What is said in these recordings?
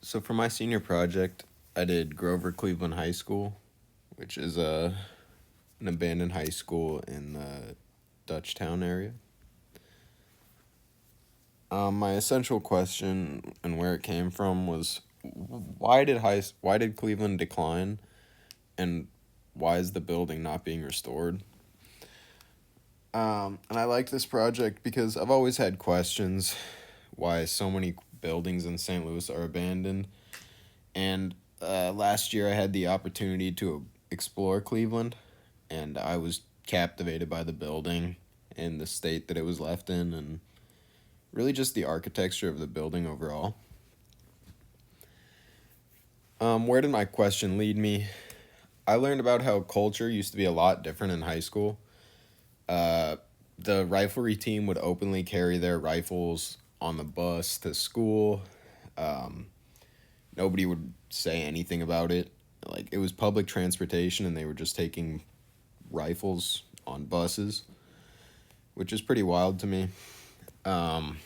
So for my senior project, I did Grover Cleveland High School, which is an abandoned high school in the Dutchtown area. My essential question and where it came from was why did Cleveland decline, and why is the building not being restored? And I like this project because I've always had questions why so many buildings in St. Louis are abandoned. And last year I had the opportunity to explore Cleveland, and I was captivated by the building and the state that it was left in, and really just the architecture of the building overall. Where did my question lead me? I learned about how culture used to be a lot different in high school. Uh, the riflery team would openly carry their rifles on the bus to school. Um, Nobody would say anything about it. Like, it was public transportation, and they were just taking rifles on buses, which is pretty wild to me. Um,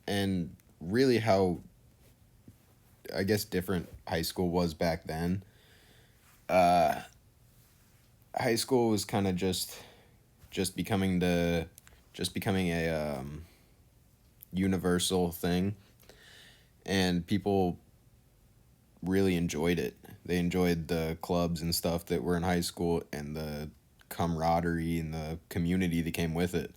and really, how I guess different high school was back then. Uh, High school was kind of just becoming the just becoming a universal thing, and people really enjoyed it. They enjoyed the clubs and stuff that were in high school, and the camaraderie and the community that came with it.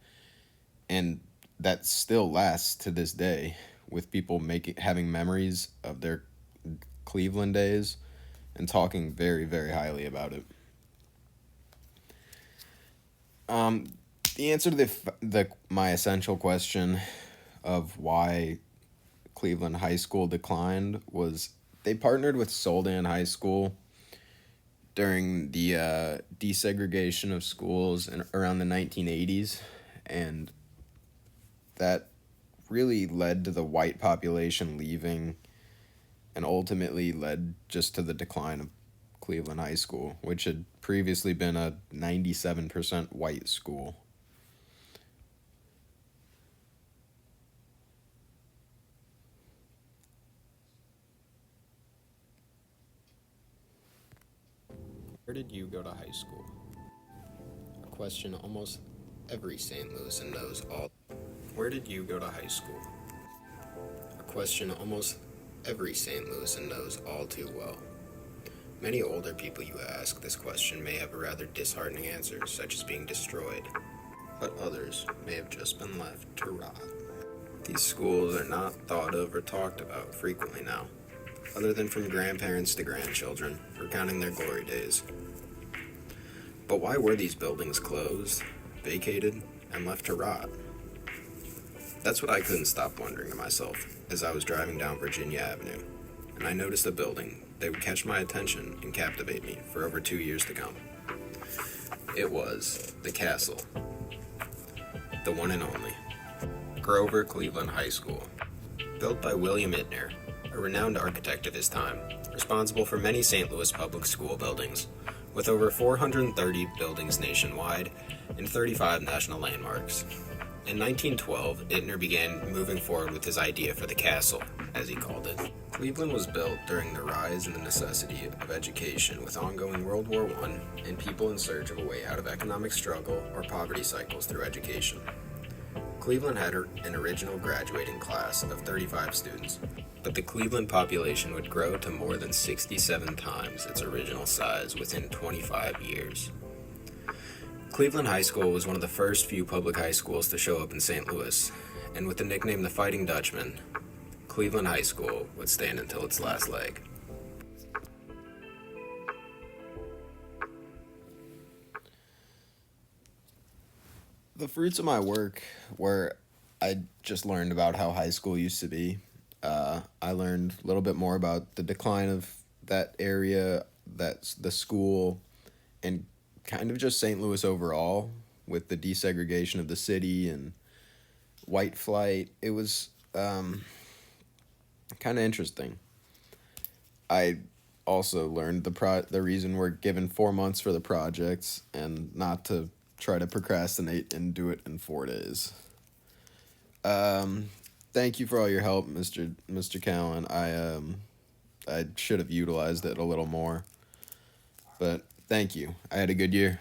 And that still lasts to this day, with people making having memories of their Cleveland days and talking very, very highly about it. Um, the answer to the my essential question of why Cleveland High School declined was they partnered with Soldan High School during the desegregation of schools in around the 1980s, and that really led to the white population leaving, and ultimately led just to the decline of Cleveland High School, which had previously been a 97% white school. Where did you go to high school? A question almost every St. Louisan knows all. Where did you go to high school? A question almost every St. Louisan knows all too well. Many older people you ask this question may have a rather disheartening answer, such as being destroyed, but others may have just been left to rot. These schools are not thought of or talked about frequently now, other than from grandparents to grandchildren, recounting their glory days. But why were these buildings closed, vacated, and left to rot? That's what I couldn't stop wondering to myself as I was driving down Virginia Avenue, and I noticed a building that would catch my attention and captivate me for over 2 years to come. It was the castle, the one and only Grover Cleveland High School. Built by William Ittner, a renowned architect of his time, responsible for many St. Louis public school buildings, with over 430 buildings nationwide and 35 national landmarks. In 1912, Ittner began moving forward with his idea for the castle, as he called it. Cleveland was built during the rise and the necessity of education, with ongoing World War I and people in search of a way out of economic struggle or poverty cycles through education. Cleveland had an original graduating class of 35 students, but the Cleveland population would grow to more than 67 times its original size within 25 years. Cleveland High School was one of the first few public high schools to show up in St. Louis, and with the nickname the Fighting Dutchman, Cleveland High School would stand until its last leg. The fruits of my work were I just learned about how high school used to be. I learned a little bit more about the decline of that area, that's the school, and kind of just St. Louis overall, with the desegregation of the city and white flight. It was kind of interesting. I also learned the reason we're given 4 months for the projects, and not to try to procrastinate and do it in 4 days. Um, Thank you for all your help, Mr. Cowan. I I should have utilized it a little more. But thank you. I had a good year.